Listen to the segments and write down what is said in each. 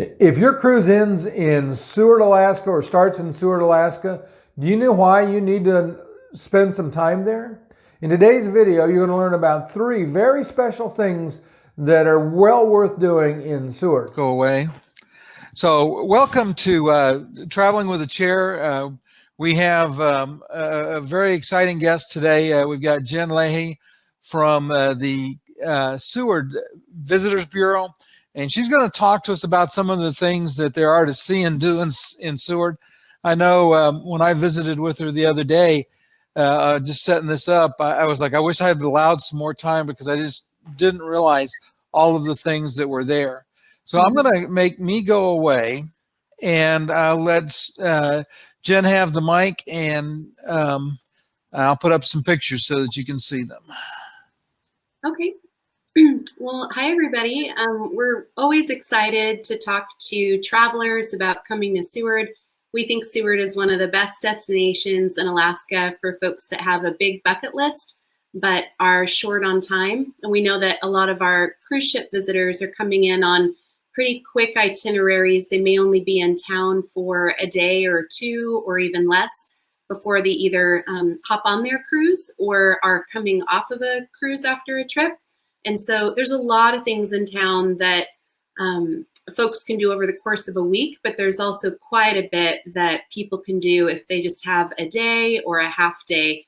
If your cruise ends in Seward, Alaska, or starts in Seward, Alaska, do you know why you need to spend some time there? In today's video, you're going to learn about 3 very special things that are well worth doing in Seward. Go away. So welcome to Traveling with a Chair. We have a very exciting guest today. We've got Jen Leahy from the Seward Visitors Bureau, and she's going to talk to us about some of the things that there are to see and do in Seward. I know when I visited with her the other day, just setting this up, I was like, I wish I had allowed some more time because I just didn't realize all of the things that were there. So I'm going to make me go away and let Jen have the mic, and I'll put up some pictures so that you can see them. Okay. Well, hi, everybody. We're always excited to talk to travelers about coming to Seward. We think Seward is one of the best destinations in Alaska for folks that have a big bucket list but are short on time. And we know that a lot of our cruise ship visitors are coming in on pretty quick itineraries. They may only be in town for a day or 2 or even less before they either hop on their cruise or are coming off of a cruise after a trip. And so there's a lot of things in town that folks can do over the course of a week, but there's also quite a bit that people can do if they just have a day or a half day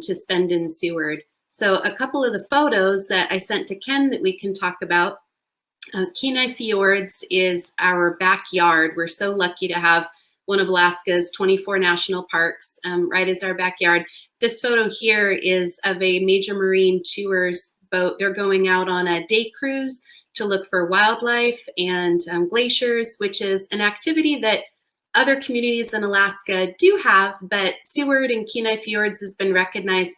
to spend in Seward. So a couple of the photos that I sent to Ken that we can talk about. Kenai Fjords is our backyard. We're so lucky to have one of Alaska's 24 national parks right as our backyard. This photo here is of a Major Marine Tours boat. They're going out on a day cruise to look for wildlife and glaciers, which is an activity that other communities in Alaska do have, but Seward and Kenai Fjords has been recognized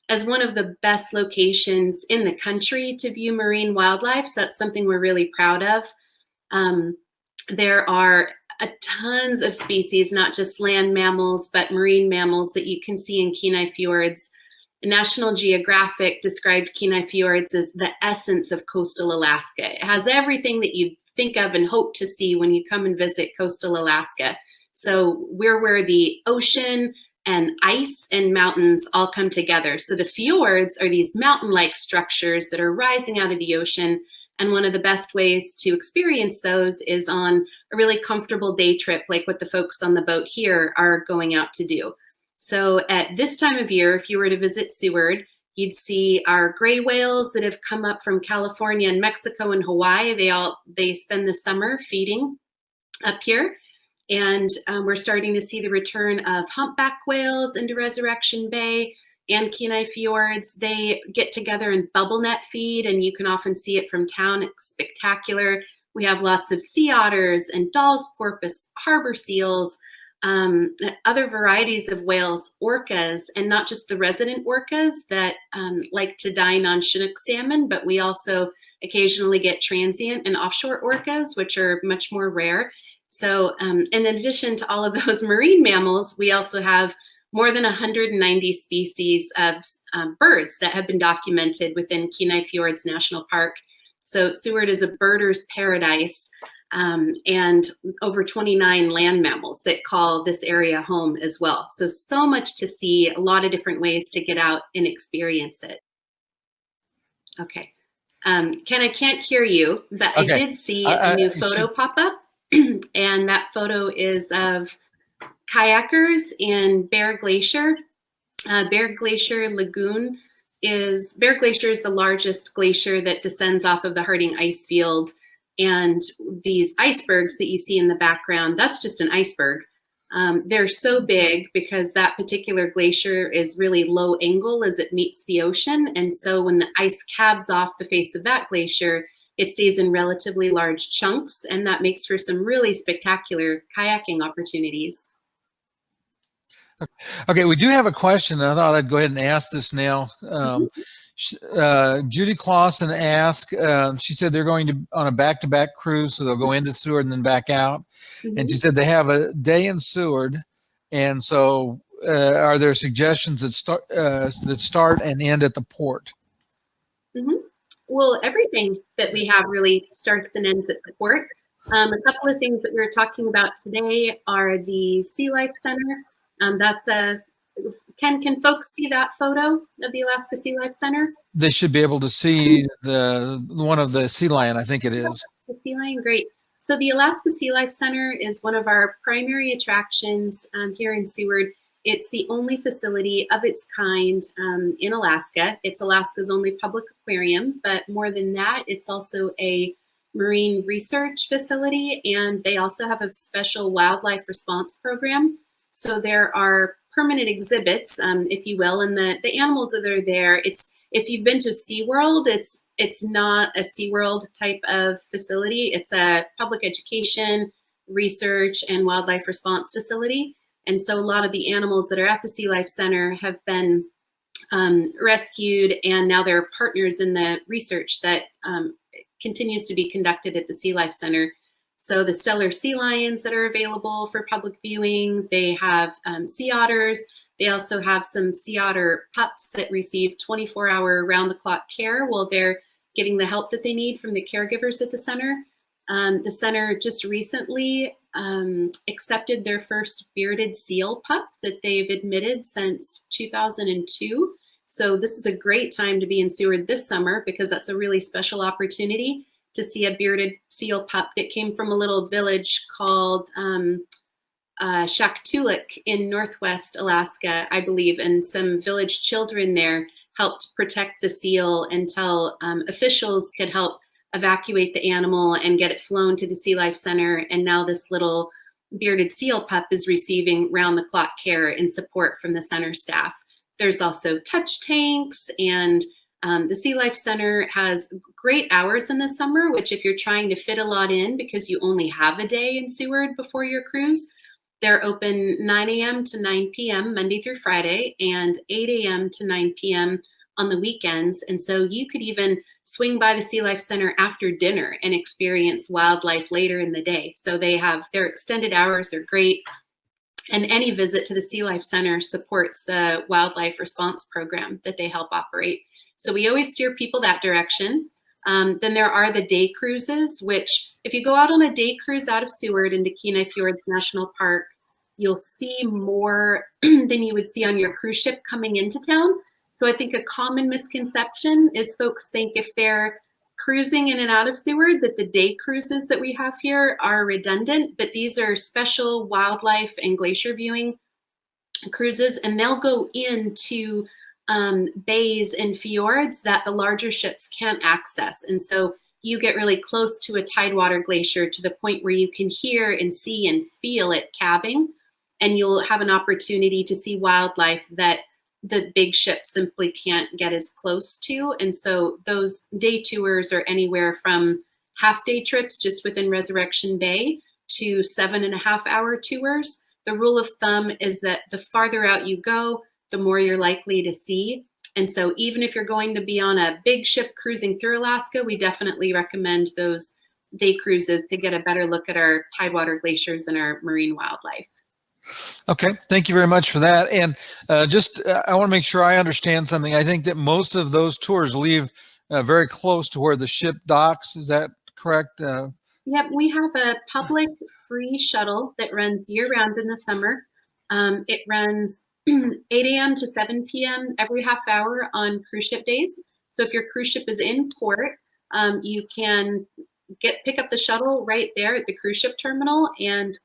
as one of the best locations in the country to view marine wildlife. So that's something we're really proud of. There are tons of species, not just land mammals, but marine mammals that you can see in Kenai Fjords. National Geographic described Kenai Fjords as the essence of coastal Alaska. It has everything that you'd think of and hope to see when you come and visit coastal Alaska. So we're where the ocean and ice and mountains all come together. So the fjords are these mountain-like structures that are rising out of the ocean. And one of the best ways to experience those is on a really comfortable day trip, like what the folks on the boat here are going out to do. So at this time of year, if you were to visit Seward, you'd see our gray whales that have come up from California and Mexico and Hawaii. They spend the summer feeding up here. And we're starting to see the return of humpback whales into Resurrection Bay and Kenai Fjords. They get together and bubble net feed, and you can often see it from town. It's spectacular. We have lots of sea otters and Dall's porpoise, harbor seals, other varieties of whales, orcas, and not just the resident orcas that like to dine on Chinook salmon, but we also occasionally get transient and offshore orcas, which are much more rare. So in addition to all of those marine mammals, we also have more than 190 species of birds that have been documented within Kenai Fjords National Park. So Seward is a birder's paradise, and over 29 land mammals that call this area home as well. So much to see, a lot of different ways to get out and experience it. Okay. Ken, I can't hear you, but okay. I did see a new photo pop up. And that photo is of kayakers in Bear Glacier. Bear Glacier Lagoon Bear Glacier is the largest glacier that descends off of the Harding ice field. And these icebergs that you see in the background, that's just an iceberg. They're so big because that particular glacier is really low angle as it meets the ocean. And so when the ice calves off the face of that glacier, it stays in relatively large chunks, and that makes for some really spectacular kayaking opportunities. Okay, we do have a question. I thought I'd go ahead and ask this now. Judy Clausen asked, she said they're going on a back-to-back cruise, so they'll go into Seward and then back out. And she said they have a day in Seward, and so are there suggestions that start and end at the port? Well, everything that we have really starts and ends at the port. A couple of things that we were talking about today are the SeaLife Center. Can folks see that photo of the Alaska SeaLife Center? They should be able to see the one of the sea lion, I think it is. The sea lion, great. So the Alaska SeaLife Center is one of our primary attractions here in Seward. It's the only facility of its kind in Alaska. It's Alaska's only public aquarium, but more than that, it's also a marine research facility, and they also have a special wildlife response program. So there are permanent exhibits, if you will, and the animals that are there, if you've been to SeaWorld, it's not a SeaWorld type of facility. It's a public education, research, and wildlife response facility. And so a lot of the animals that are at the SeaLife Center have been rescued, and now they're partners in the research that continues to be conducted at the SeaLife Center. So the stellar sea lions that are available for public viewing, they have sea otters. They also have some sea otter pups that receive 24-hour round-the-clock care while they're getting the help that they need from the caregivers at the center. The center just recently accepted their first bearded seal pup that they've admitted since 2002. So this is a great time to be in Seward this summer, because that's a really special opportunity to see a bearded seal pup that came from a little village called Shaktoolik in Northwest Alaska, I believe, and some village children there helped protect the seal until officials could help evacuate the animal and get it flown to the SeaLife Center. And now this little bearded seal pup is receiving round-the-clock care and support from the center staff. There's also touch tanks, and the SeaLife Center has great hours in the summer, which if you're trying to fit a lot in because you only have a day in Seward before your cruise, they're open 9 a.m. to 9 p.m. Monday through Friday, and 8 a.m. to 9 p.m. on the weekends. And so you could even swing by the SeaLife Center after dinner and experience wildlife later in the day. So their extended hours are great. And any visit to the SeaLife Center supports the wildlife response program that they help operate. So we always steer people that direction. Then there are the day cruises, which if you go out on a day cruise out of Seward into Kenai Fjords National Park, you'll see more than you would see on your cruise ship coming into town. So I think a common misconception is folks think if they're cruising in and out of Seward that the day cruises that we have here are redundant, but these are special wildlife and glacier viewing cruises, and they'll go into bays and fjords that the larger ships can't access. And so you get really close to a tidewater glacier to the point where you can hear and see and feel it calving, and you'll have an opportunity to see wildlife that the big ships simply can't get as close to. And so those day tours are anywhere from half-day trips just within Resurrection Bay to 7.5-hour tours. The rule of thumb is that the farther out you go, the more you're likely to see. And so even if you're going to be on a big ship cruising through Alaska, we definitely recommend those day cruises to get a better look at our tidewater glaciers and our marine wildlife. Okay, thank you very much for that. And I want to make sure I understand something. I think that most of those tours leave very close to where the ship docks. Is that correct? Yep, we have a public free shuttle that runs year-round in the summer. It runs 8 a.m. to 7 p.m. every half hour on cruise ship days. So if your cruise ship is in port, you can pick up the shuttle right there at the cruise ship terminal,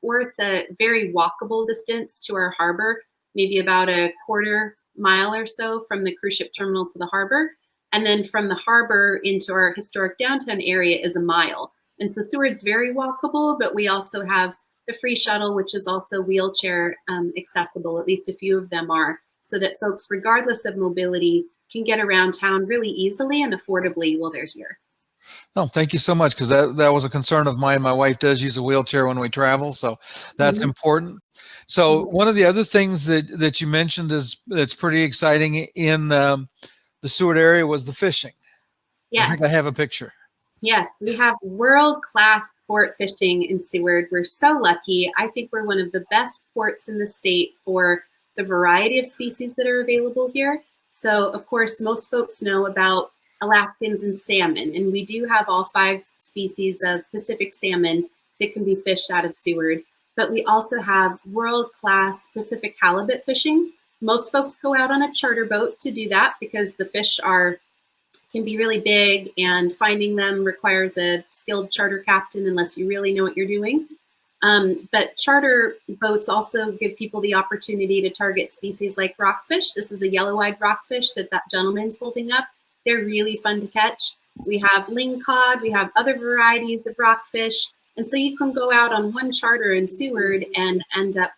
or it's a very walkable distance to our harbor, maybe about a quarter mile or so from the cruise ship terminal to the harbor. And then from the harbor into our historic downtown area is a mile. And so Seward's very walkable, but we also have the free shuttle, which is also wheelchair accessible, at least a few of them are, so that folks, regardless of mobility, can get around town really easily and affordably while they're here. Oh, thank you so much, because that was a concern of mine. My wife does use a wheelchair when we travel, so that's important. So one of the other things that you mentioned that's pretty exciting in the Seward area was the fishing. Yes. I think I have a picture. Yes, we have world-class port fishing in Seward. We're so lucky. I think we're one of the best ports in the state for the variety of species that are available here. So, of course, most folks know about Alaskans and salmon, and we do have all 5 species of Pacific salmon that can be fished out of Seward. But we also have world-class Pacific halibut fishing. Most folks go out on a charter boat to do that because the fish can be really big, and finding them requires a skilled charter captain unless you really know what you're doing. But charter boats also give people the opportunity to target species like rockfish. This is a yellow-eyed rockfish that gentleman's holding up. They're really fun to catch. We have lingcod, we have other varieties of rockfish. And so you can go out on one charter in Seward and end up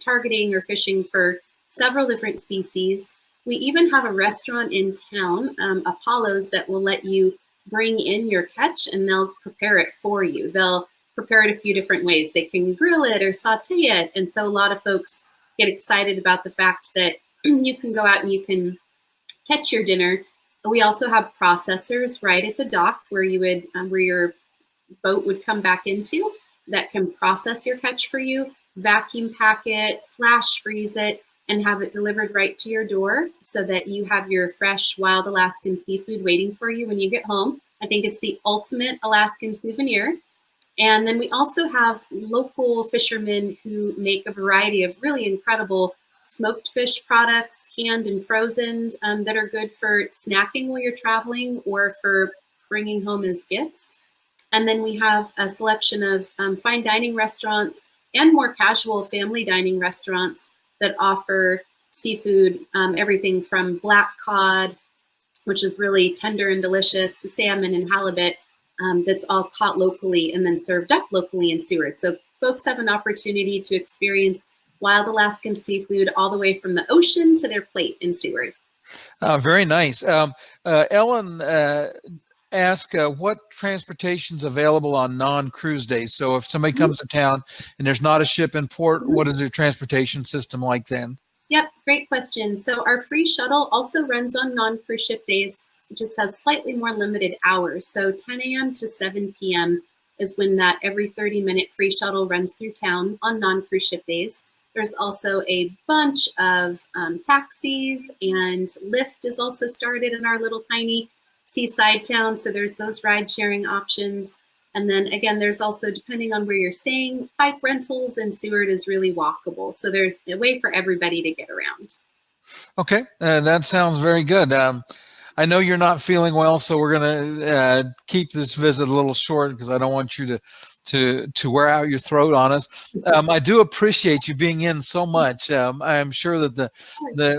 targeting or fishing for several different species. We even have a restaurant in town, Apollo's, that will let you bring in your catch and they'll prepare it for you. They'll prepare it a few different ways. They can grill it or saute it. And so a lot of folks get excited about the fact that you can go out and you can catch your dinner. We also have processors right at the dock where you would, where your boat would come back into, that can process your catch for you, vacuum pack it, flash freeze it, and have it delivered right to your door so that you have your fresh wild Alaskan seafood waiting for you when you get home. I think it's the ultimate Alaskan souvenir. And then we also have local fishermen who make a variety of really incredible smoked fish products, canned and frozen, that are good for snacking while you're traveling or for bringing home as gifts. And then we have a selection of fine dining restaurants and more casual family dining restaurants that offer seafood, everything from black cod, which is really tender and delicious, to salmon and halibut, that's all caught locally and then served up locally in Seward. So folks have an opportunity to experience wild Alaskan seafood all the way from the ocean to their plate in Seward. Very nice. Ellen asked what transportation's available on non-cruise days. So if somebody comes to town and there's not a ship in port, what is their transportation system like then? Yep, great question. So our free shuttle also runs on non-cruise ship days. It just has slightly more limited hours. So 10 a.m. to 7 p.m. is when that every 30-minute free shuttle runs through town on non-cruise ship days. There's also a bunch of taxis, and Lyft is also started in our little tiny seaside town. So there's those ride sharing options. And then again, there's also, depending on where you're staying, bike rentals, and Seward is really walkable. So there's a way for everybody to get around. Okay, that sounds very good. I know you're not feeling well, so we're going to keep this visit a little short because I don't want you to wear out your throat on us. I do appreciate you being in so much. I'm sure that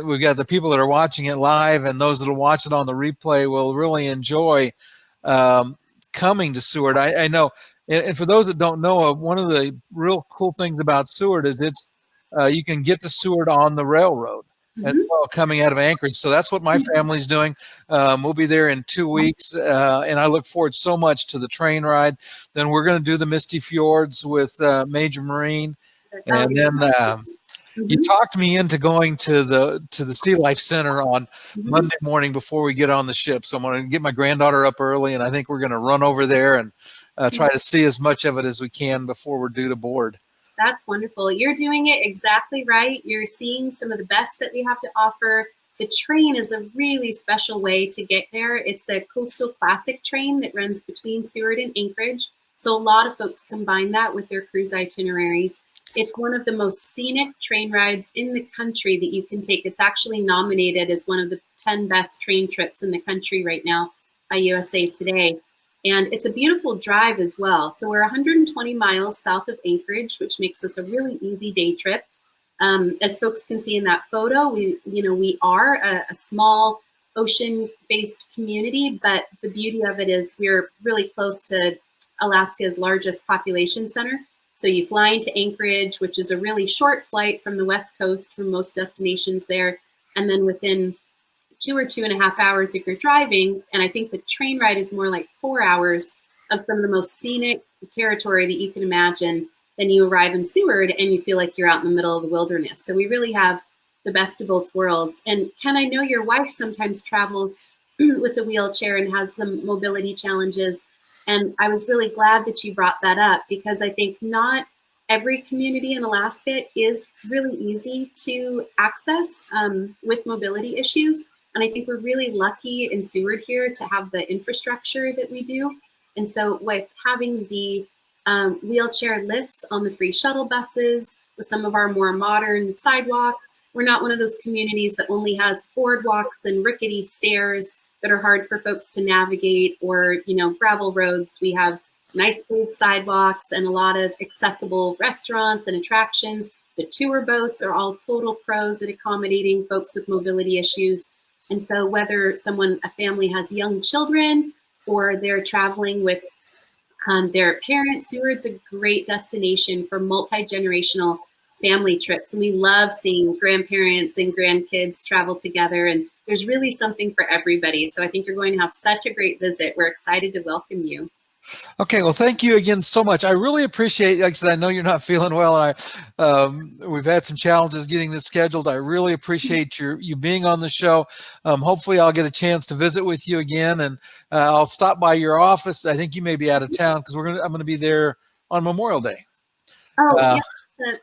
we've got the people that are watching it live and those that will watch it on the replay will really enjoy coming to Seward. I know, and for those that don't know, one of the real cool things about Seward is you can get to Seward on the railroad. As well, coming out of Anchorage. So that's what my family's doing. We'll be there in 2 weeks, and I look forward so much to the train ride. Then we're going to do the Misty Fjords with Major Marine, and then you talked me into going to the SeaLife Center on Monday morning before we get on the ship. So I'm going to get my granddaughter up early, and I think we're going to run over there and try to see as much of it as we can before we're due to board. That's wonderful. You're doing it exactly right. You're seeing some of the best that we have to offer. The train is a really special way to get there. It's the Coastal Classic train that runs between Seward and Anchorage. So a lot of folks combine that with their cruise itineraries. It's one of the most scenic train rides in the country that you can take. It's actually nominated as one of the 10 best train trips in the country right now by USA Today. And it's a beautiful drive as well. So we're 120 miles south of Anchorage, which makes this a really easy day trip. As folks can see in that photo, we are a small ocean-based community, but the beauty of it is we're really close to Alaska's largest population center. So you fly into Anchorage, which is a really short flight from the West Coast from most destinations there. And then within 2 or 2.5 hours if you're driving, and I think the train ride is more like 4 hours of some of the most scenic territory that you can imagine. Then you arrive in Seward and you feel like you're out in the middle of the wilderness. So we really have the best of both worlds. And Ken, I know your wife sometimes travels with a wheelchair and has some mobility challenges. And I was really glad that you brought that up because I think not every community in Alaska is really easy to access with mobility issues. And I think we're really lucky in Seward here to have the infrastructure that we do. And so with having the wheelchair lifts on the free shuttle buses, with some of our more modern sidewalks. We're not one of those communities that only has boardwalks and rickety stairs that are hard for folks to navigate, or, you know, gravel roads. We have nice paved sidewalks and a lot of accessible restaurants and attractions. The tour boats are all total pros at accommodating folks with mobility issues. And so whether a family has young children or they're traveling with their parents, Seward's a great destination for multi-generational family trips. And we love seeing grandparents and grandkids travel together. And there's really something for everybody. So I think you're going to have such a great visit. We're excited to welcome you. Okay, well, thank you again so much. I really appreciate, like I said, I know you're not feeling well, and we've had some challenges getting this scheduled. I really appreciate you being on the show. Hopefully I'll get a chance to visit with you again, and I'll stop by your office. I think you may be out of town because I'm going to be there on Memorial Day. Oh, yeah,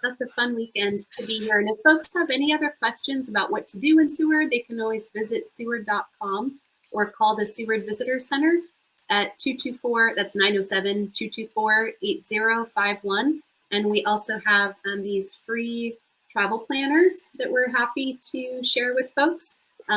that's a fun weekend to be here. And if folks have any other questions about what to do in Seward, they can always visit seward.com or call the Seward Visitors Center at 224, that's 907-224-8051. And we also have these free travel planners that we're happy to share with folks.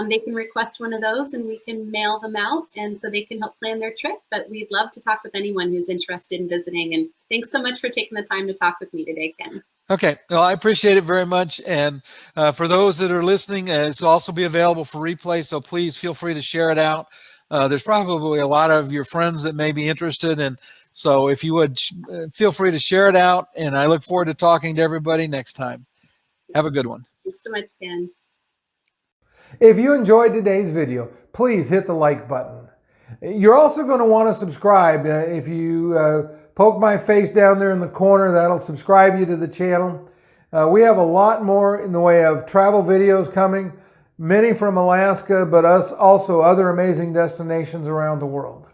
They can request one of those and we can mail them out, and so they can help plan their trip. But we'd love to talk with anyone who's interested in visiting. And thanks so much for taking the time to talk with me today, Ken. Okay, well, I appreciate it very much. And for those that are listening, it's also be available for replay, so please feel free to share it out. There's probably a lot of your friends that may be interested, and so if you would feel free to share it out, and I look forward to talking to everybody next time. Have a good one. Thanks so much, Ken. If you enjoyed today's video, please hit the like button. You're also going to want to subscribe. If you poke my face down there in the corner, that'll subscribe you to the channel. We have a lot more in the way of travel videos coming, many from Alaska, but also other amazing destinations around the world.